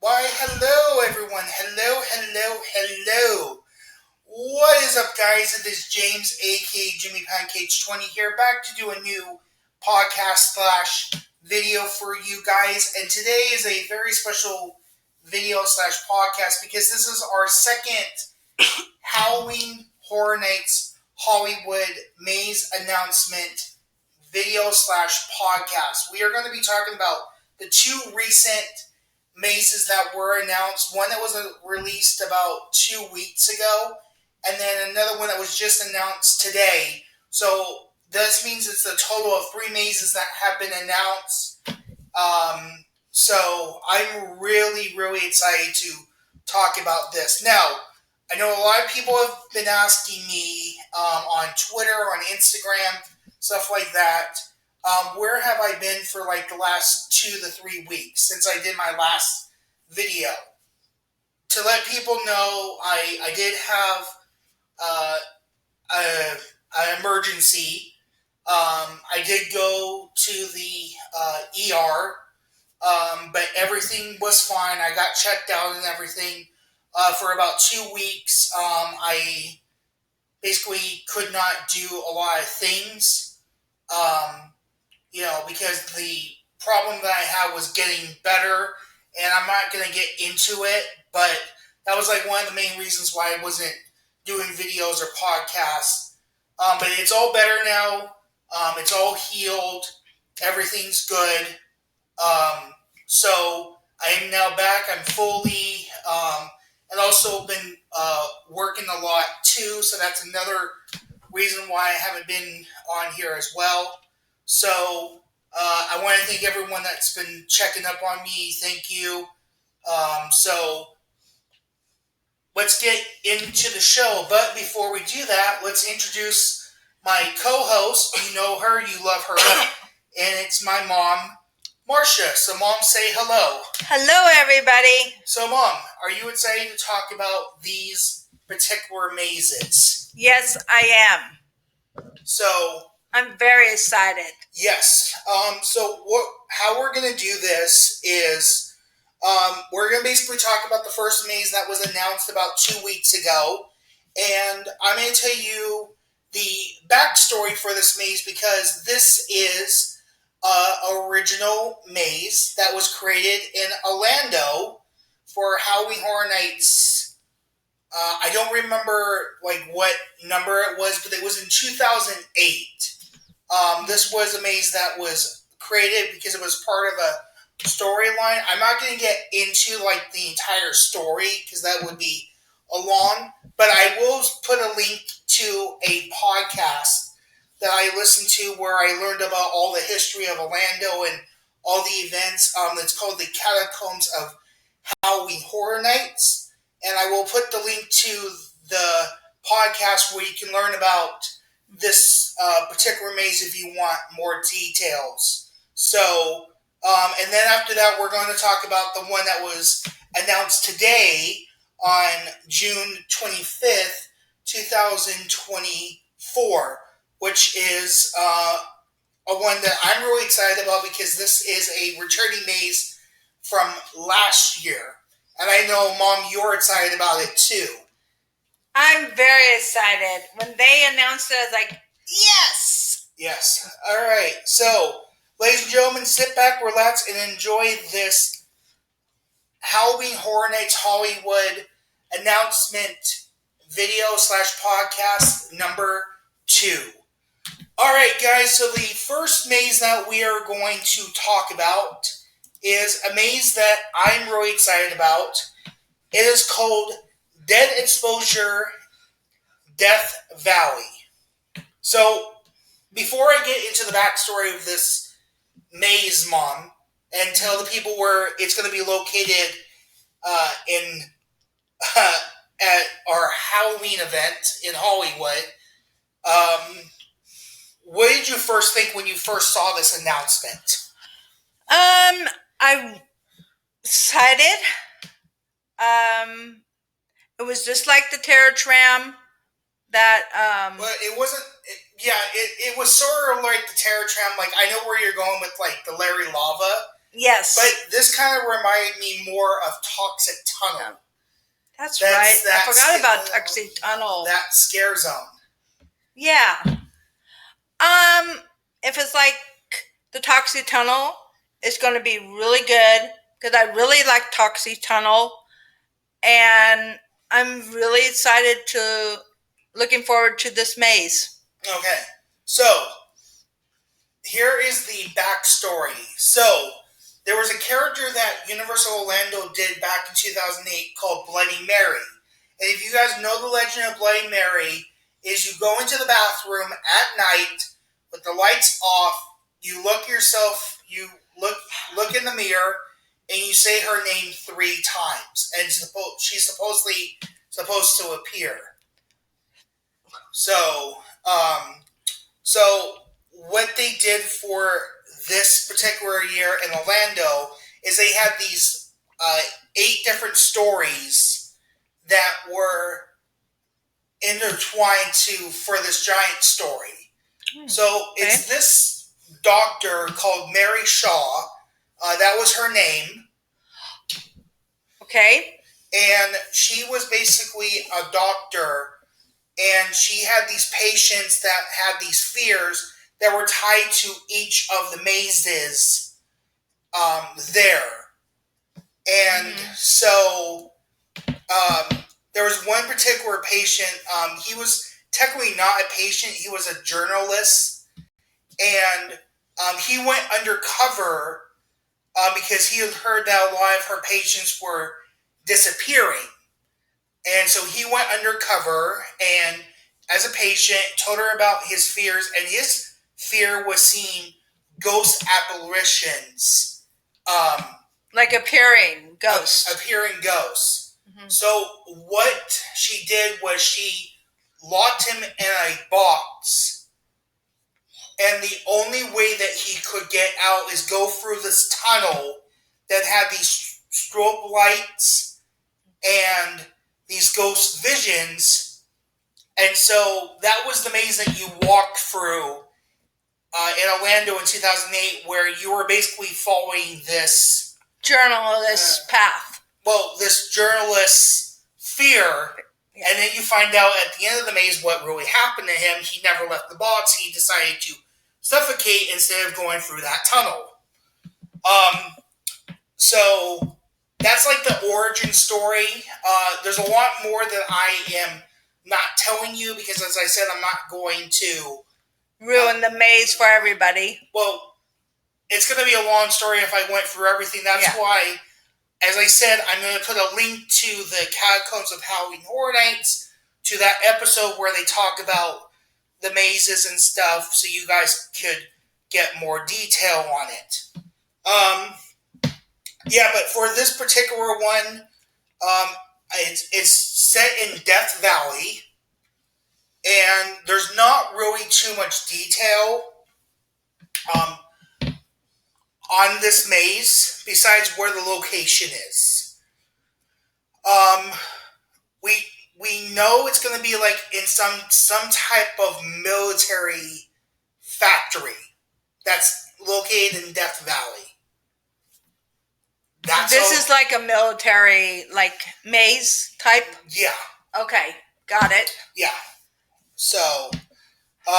Why, hello everyone. Hello. What is up, guys? It is James, aka Jimmypancakes20 here, back to do a new podcast slash video for you guys. And today is a very special video slash podcast because this is our second Halloween Horror Nights Hollywood Maze announcement video slash podcast. We are going to be talking about the two recent mazes that were announced. One that was released about 2 weeks ago, and then another one that was just announced today. So this means it's a total of 3 mazes that have been announced. So I'm really excited to talk about this. Now, I know a lot of people have been asking me on Twitter, on Instagram, stuff like that. Where have I been for like the last 2 to 3 weeks since I did my last video? To let people know, I did have an emergency. I did go to the ER, but everything was fine. I got checked out and everything for about 2 weeks. I basically could not do a lot of things. Because the problem that I had was getting better, and I'm not going to get into it, but that was like one of the main reasons why I wasn't doing videos or podcasts. But it's all better now. It's all healed. Everything's good. So I am now back. I'm fully, and also been working a lot too, so that's another reason why I haven't been on here as well. So I want to thank everyone that's been checking up on me. Thank you. So let's get into the show. But before we do that, let's introduce my co-host. You know her, you love her, and it's my mom, Marsha. So, Mom, say hello. Hello, everybody. So, Mom, are you excited to talk about these particular mazes? Yes, I am. So, I'm very excited. Yes. How we're going to do this is we're going to basically talk about the first maze that was announced about 2 weeks ago. And I'm going to tell you the backstory for this maze because this is an original maze that was created in Orlando for Halloween Horror Nights. I don't remember what number it was, but it was in 2008. This was a maze that was created because it was part of a storyline. I'm not going to get into the entire story because that would be a long, but I will put a link to a podcast that I listened to where I learned about all the history of Orlando and all the events. It's called the Catacombs of Halloween Horror Nights, and I will put the link to the podcast where you can learn about this particular maze if you want more details. So, and then after that, we're going to talk about the one that was announced today on June 25th, 2024, which is a one that I'm really excited about because this is a returning maze from last year. And I know, Mom, you're excited about it too. I'm very excited. When they announced it, I was like, yes! Yes. All right. So, ladies and gentlemen, sit back, relax, and enjoy this Halloween Horror Nights Hollywood announcement video slash podcast number 2. All right, guys. So, the first maze that we are going to talk about is a maze that I'm really excited about. It is called Dead Exposure Death Valley. So, before I get into the backstory of this maze, Mom, and tell the people where it's going to be located at our Halloween event in Hollywood, what did you first think when you first saw this announcement? I'm excited. It was just like the Terror Tram that But it wasn't. It was sort of like the Terror Tram. I know where you're going with the Larry Lava. Yes. But this kind of reminded me more of Toxic Tunnel. That's right. I forgot about Toxic Tunnel. That scare zone. Yeah. If it's like the Toxic Tunnel, it's going to be really good because I really like Toxic Tunnel, and I'm really excited looking forward to this maze. Okay, so here is the backstory. So there was a character that Universal Orlando did back in 2008 called Bloody Mary. And if you guys know the legend of Bloody Mary, is you go into the bathroom at night with the lights off, you look in the mirror, and you say her name 3 times, and she's supposedly supposed to appear. So what they did for this particular year in Orlando is they had these 8 different stories that were intertwined for this giant story. So it's this doctor called Mary Shaw. That was her name. Okay. And she was basically a doctor, and she had these patients that had these fears that were tied to each of the mazes there. And so there was one particular patient. He was technically not a patient. He was a journalist. And he went undercover because he had heard that a lot of her patients were disappearing. And so he went undercover and, as a patient, told her about his fears. And his fear was seeing ghost apparitions. Like appearing ghosts. Appearing ghosts. Mm-hmm. So what she did was she locked him in a box. And the only way that he could get out is go through this tunnel that had these strobe lights and these ghost visions. And so that was the maze that you walked through in Orlando in 2008, where you were basically following this journalist path. Well, this journalist's fear. Yeah. And then you find out at the end of the maze what really happened to him. He never left the box. He decided to suffocate instead of going through that tunnel. So that's like the origin story. There's a lot more that I am not telling you because, as I said, I'm not going to ruin the maze for everybody. Well, it's going to be a long story if I went through everything. That's why, as I said, I'm going to put a link to the Catacombs of Halloween Horror Nights, to that episode where they talk about the mazes and stuff, so you guys could get more detail on it. Yeah, but for this particular one, it's set in Death Valley, and there's not really too much detail on this maze besides where the location is. We know it's going to be like in some type of military factory that's located in Death Valley. This is like a military, like, maze type? Yeah. Okay, got it. Yeah. So, now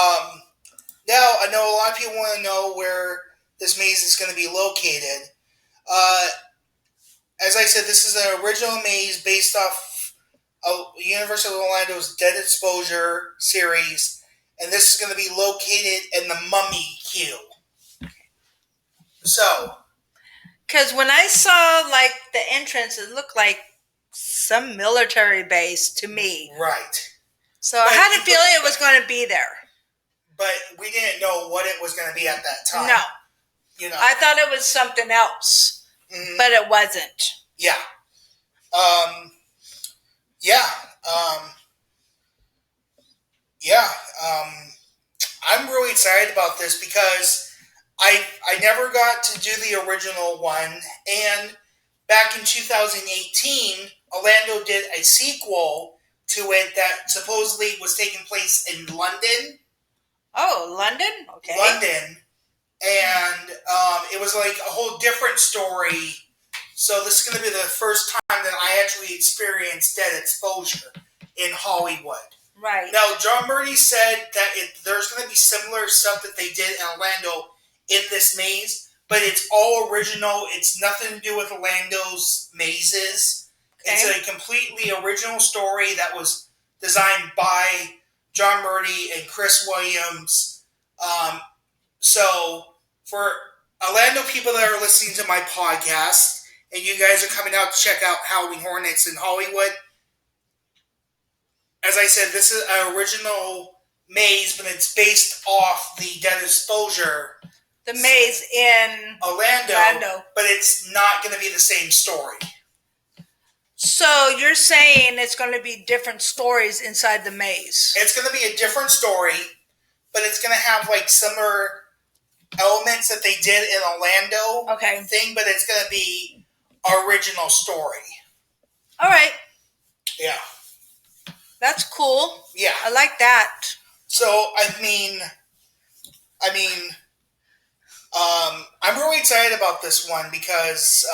I know a lot of people want to know where this maze is going to be located. As I said, this is an original maze based off of Universal Orlando's Dead Exposure series, and this is going to be located in the Mummy Queue. So, because when I saw, like, the entrance, it looked like some military base to me. Right. So I had a feeling it was going to be there. But we didn't know what it was going to be at that time. No. You know. I thought it was something else, but it wasn't. Yeah. Yeah. I'm really excited about this because I never got to do the original one, and back in 2018, Orlando did a sequel to it that supposedly was taking place in London. Oh, London? Okay. London. and it was like a whole different story. So this is going to be the first time that I actually experienced dead exposure in Hollywood. Right. Now, John Murdy said that there's going to be similar stuff that they did in Orlando in this maze, but it's all original. It's nothing to do with Orlando's mazes. Okay. It's a completely original story that was designed by John Murdy and Chris Williams. So, for Orlando people that are listening to my podcast, and you guys are coming out to check out Halloween Horror Nights in Hollywood, as I said, this is an original maze, but it's based off the Dead Exposure. The maze in Orlando. But it's not going to be the same story. So you're saying it's going to be different stories inside the maze? It's going to be a different story, but it's going to have like similar elements that they did in Orlando. Okay. Thing, but it's going to be original story. All right. Yeah. That's cool. Yeah. I like that. So, I'm really excited about this one because,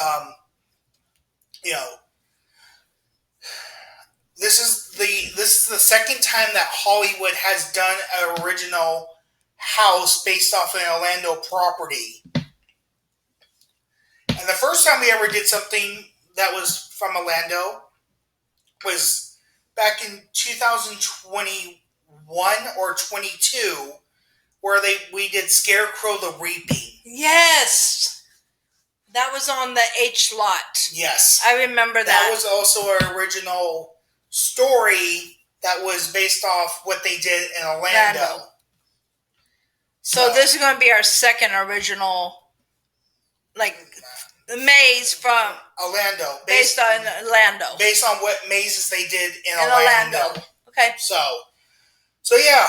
this is the second time that Hollywood has done an original house based off an Orlando property. And the first time we ever did something that was from Orlando was back in 2021 or 22, where we did Scarecrow the Reaping. Yes! That was on the H lot. Yes. I remember that. That was also an original story that was based off what they did in Orlando. So this is going to be our second original, like, the maze from Orlando. Based on Orlando. Based on what mazes they did in Orlando. Okay. So yeah,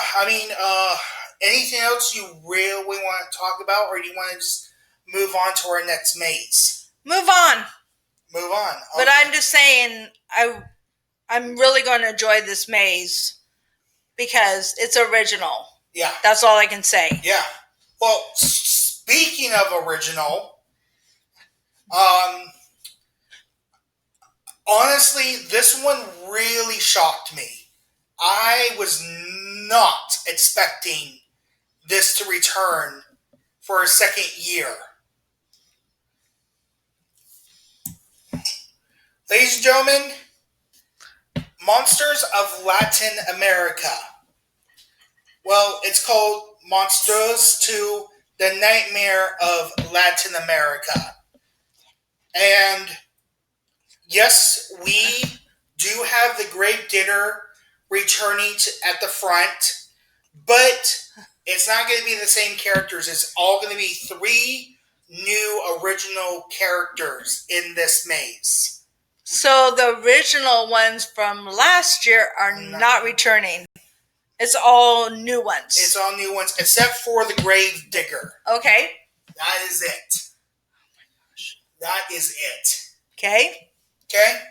anything else you really want to talk about, or do you want to just move on to our next maze? Move on. Move on. Okay. But I'm just saying, I'm really going to enjoy this maze because it's original. Yeah. That's all I can say. Yeah. Well, speaking of original, honestly, this one really shocked me. I was not expecting this to return for a second year. Ladies and gentlemen, Monsters of Latin America. Well, it's called Monsters to the Nightmare of Latin America. And yes, we do have the Grave Digger returning at the front, but it's not going to be the same characters. It's all going to be 3 new original characters in this maze. So the original ones from last year are not returning. It's all new ones. It's all new ones, except for the Grave Digger. Okay. That is it. Oh my gosh. That is it. Okay. Okay.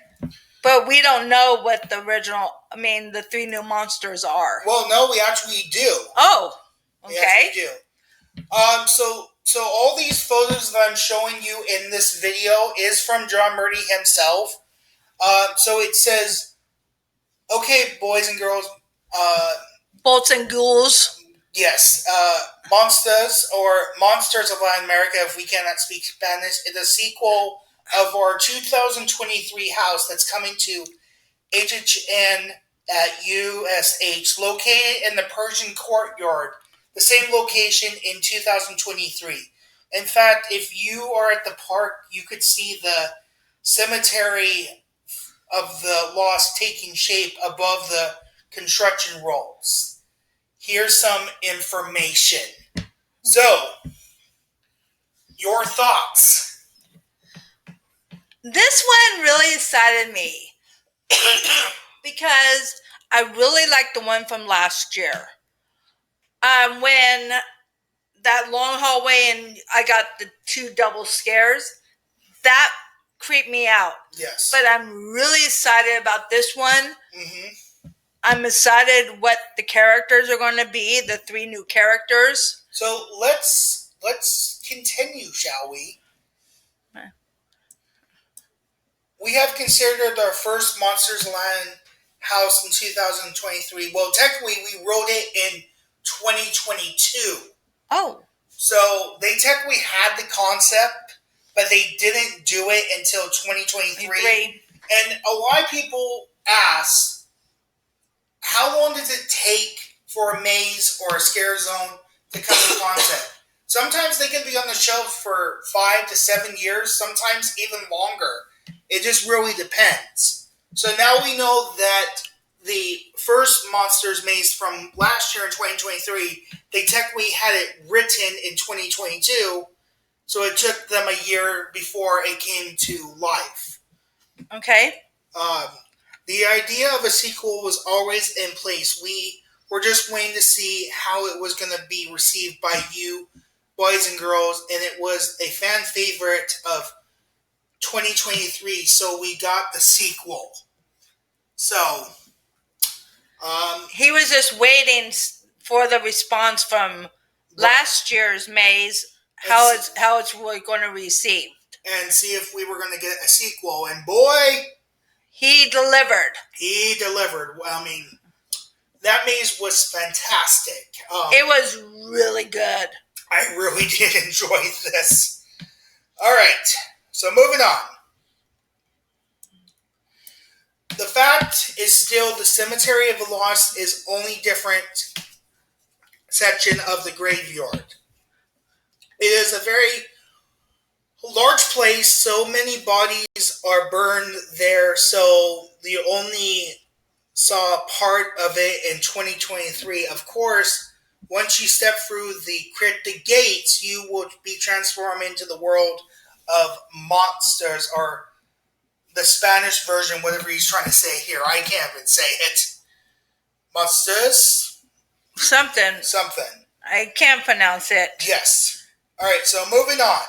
But we don't know what the 3 new monsters are. Well, no, we actually do. Oh. Okay. We actually do. So all these photos that I'm showing you in this video is from John Murdy himself. So it says, okay, boys and girls, bolts and ghouls. Yes, Monsters of Latin America, if we cannot speak Spanish, is a sequel of our 2023 house that's coming to HHN at USH, located in the Persian Courtyard, the same location in 2023. In fact, if you are at the park, you could see the cemetery of the lost taking shape above the construction rolls. Here's some information. So, your thoughts? This one really excited me because I really liked the one from last year. When that long hallway and I got the 2 double scares, that creeped me out. Yes. But I'm really excited about this one. Mm-hmm. I'm excited what the characters are going to be, the 3 new characters. So let's let's continue, shall we? We have considered our first Monsters Land house in 2023. Well, technically, we wrote it in 2022. Oh. So they technically had the concept, but they didn't do it until 2023. And a lot of people ask, how long does it take for a maze or a scare zone to come to concept? Sometimes they can be on the shelf for 5 to 7 years, sometimes even longer. It just really depends. So now we know that the first Monsters Maze from last year in 2023, they technically had it written in 2022, so it took them a year before it came to life. Okay. The idea of a sequel was always in place. We were just waiting to see how it was going to be received by you, boys and girls, and it was a fan favorite of 2023, so we got the sequel. So, he was just waiting for the response from last year's maze, how it's really going to receive, and see if we were going to get a sequel. And boy, he delivered. He delivered. I mean, that maze was fantastic. It was really good. I really did enjoy this. All right, so moving on. The fact is still the Cemetery of the Lost is only different section of the graveyard. It is a very large place, so many bodies are burned there, so you only saw part of it in 2023. Of course, once you step through the cryptic gates, you will be transformed into the world of monsters, or the Spanish version, whatever he's trying to say here. I can't even say it. Monsters? Something. I can't pronounce it. Yes. All right, so moving on.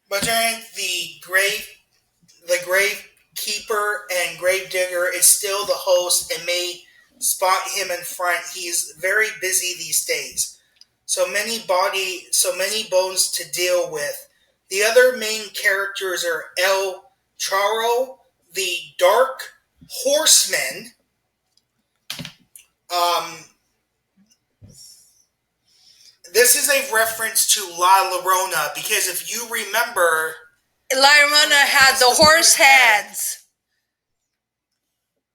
But during the grave keeper and grave digger is still the host and may spot him in front. He's very busy these days. So many bones to deal with. The other main characters are El Charo, the Dark Horseman. This is a reference to La Llorona, because if you remember, La Llorona had the horse heads.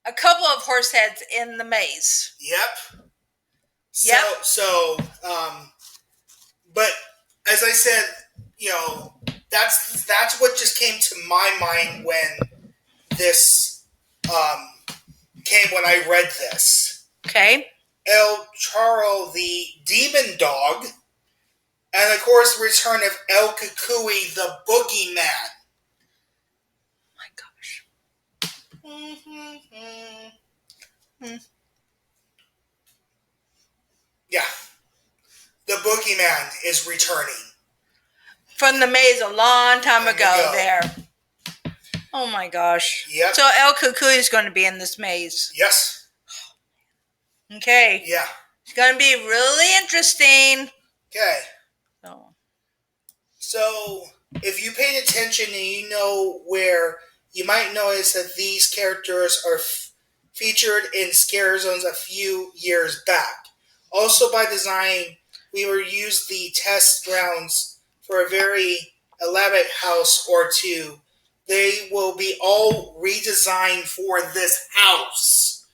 A couple of horse heads in the maze. Yep. Yep. But as I said, that's what just came to my mind when this came when I read this. Okay. El Charo, the demon dog, and of course the return of El Kukui, the boogeyman. Oh my gosh. Yeah. The boogeyman is returning. From the maze a long time ago there. Oh my gosh. Yep. So El Kukui is going to be in this maze. Yes. Okay. Yeah. It's going to be really interesting. Okay. So, if you paid attention and you know where, you might notice that these characters are featured in Scare Zones a few years back. Also by design, we will use the test grounds for a very elaborate house or two. They will be all redesigned for this house.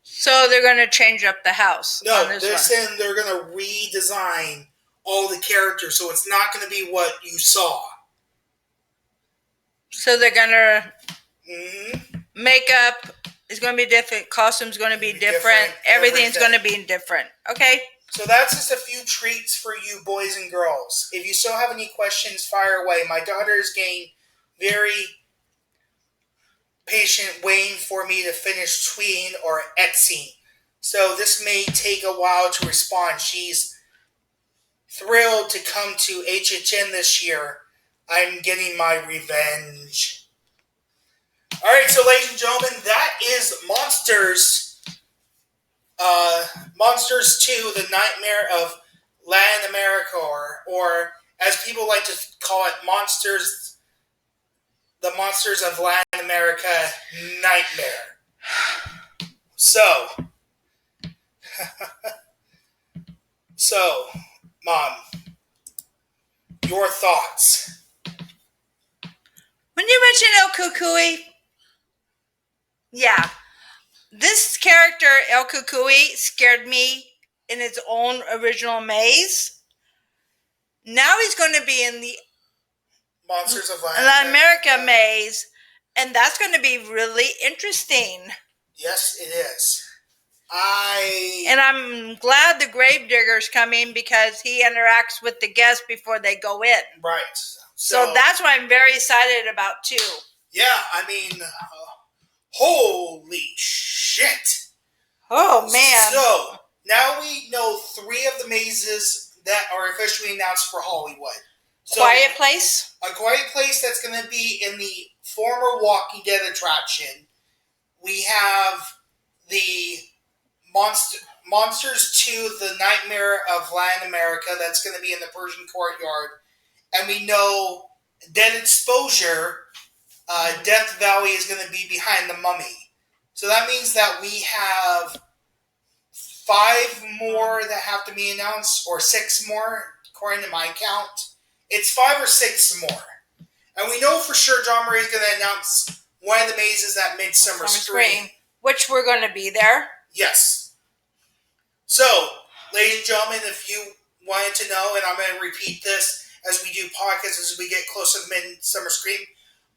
So they're going to change up the house. No, they're saying they're going to redesign all the characters, so it's not going to be what you saw. So they're going to makeup is going to be different, costumes going to be different, everything's going to be different. Okay. So that's just a few treats for you boys and girls. If you still have any questions, fire away. My daughter is getting very patient waiting for me to finish tweeting or Xing. So this may take a while to respond. She's thrilled to come to HHN this year. I'm getting my revenge. Alright, so ladies and gentlemen, that is Monsters Monsters 2, The Nightmare of Latin America, or as people like to call it, The Monsters of Latin America Nightmare. So, Mom, your thoughts? When you mentioned El Cucuy, yeah, this character El Cucuy scared me in its own original maze. Now he's going to be in the Monsters of Latin America maze, and that's going to be really interesting. Yes, it is. And I'm glad the Gravedigger's coming because he interacts with the guests before they go in. Right. So that's what I'm very excited about too. Yeah, I mean, holy shit. Oh, man. So, now we know 3 of the mazes that are officially announced for Hollywood. So, Quiet Place? A Quiet Place that's going to be in the former Walking Dead attraction. We have the Monsters 2, The Nightmare of Latin America, that's going to be in the Persian Courtyard. And we know Dead Exposure, Death Valley is going to be behind the Mummy. So that means that we have 5 more that have to be announced, or 6 more, according to my count. It's 5 or 6 more. And we know for sure John Murray is going to announce one of the mazes at Midsummer Scream. Which we're going to be there. Yes. So, ladies and gentlemen, if you wanted to know, and I'm going to repeat this as we do podcasts as we get closer to Midsummer Scream,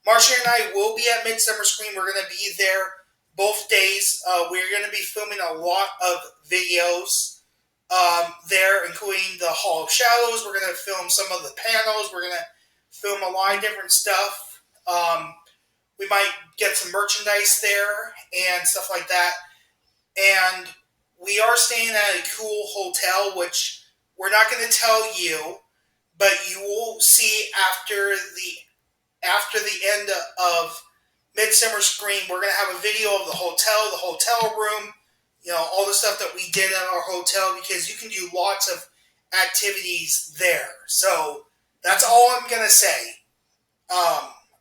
Marsha and I will be at Midsummer Scream. We're going to be there both days. We're going to be filming a lot of videos there, including the Hall of Shadows. We're going to film some of the panels. We're going to film a lot of different stuff. We might get some merchandise there and stuff like that. And we are staying at a cool hotel, which we're not going to tell you, but you will see after the end of Midsummer Scream. We're going to have a video of the hotel room, all the stuff that we did at our hotel, because you can do lots of activities there. So that's all I'm going to say.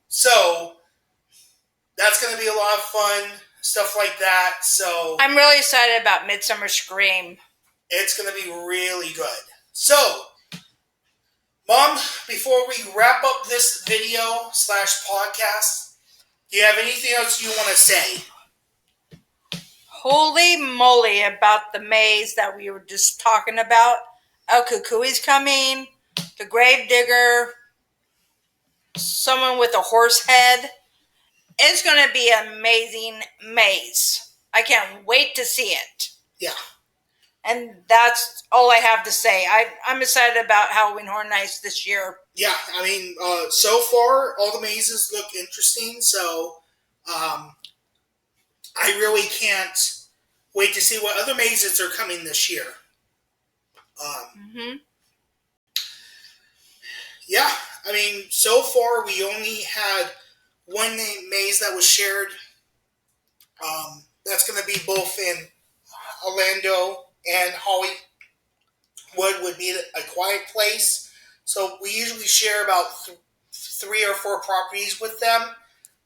So that's going to be a lot of fun, stuff like that. So I'm really excited about Midsummer Scream. It's going to be really good. So, Mom, before we wrap up this video / podcast, do you have anything else you want to say? Holy moly about the maze that we were just talking about. El Cucuy's coming, the Gravedigger, someone with a horse head. It's going to be an amazing maze. I can't wait to see it. Yeah. And that's all I have to say. I'm excited about Halloween Horror Nights this year. Yeah, I mean, so far, all the mazes look interesting, so I really can't wait to see what other mazes are coming this year. Yeah, I mean, so far, we only had one maze that was shared. That's going to be both in Orlando and Hollywood, would be A Quiet Place. So we usually share about 3 or 4 properties with them.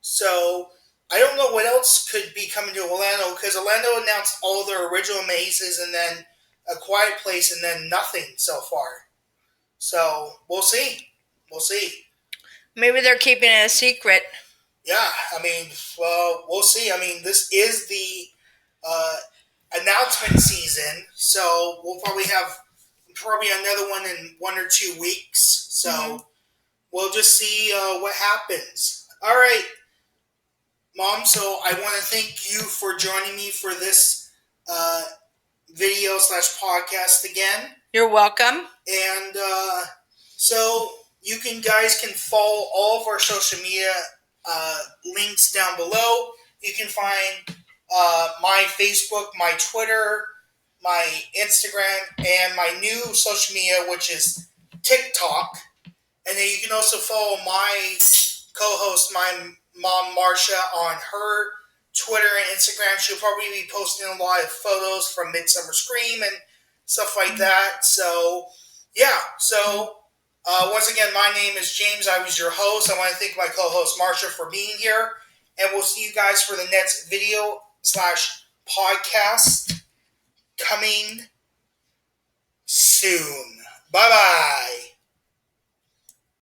So I don't know what else could be coming to Orlando, because Orlando announced all their original mazes and then A Quiet Place and then nothing so far. So we'll see. We'll see. Maybe they're keeping it a secret. Yeah, I mean, well, we'll see. I mean, this is the announcement season, so we'll probably have another one in 1 or 2 weeks. So we'll just see what happens. All right, Mom. So I want to thank you for joining me for this video / podcast again. You're welcome. And so you guys can follow all of our social media links down below. You can find my Facebook, my Twitter, my Instagram, and my new social media, which is TikTok. And then you can also follow my co-host, my mom Marsha, on her Twitter and Instagram. She'll probably be posting a lot of photos from Midsummer Scream and stuff like that. So, yeah. So, once again, my name is James. I was your host. I want to thank my co-host Marsha for being here. And we'll see you guys for the next video / podcast coming soon. Bye-bye.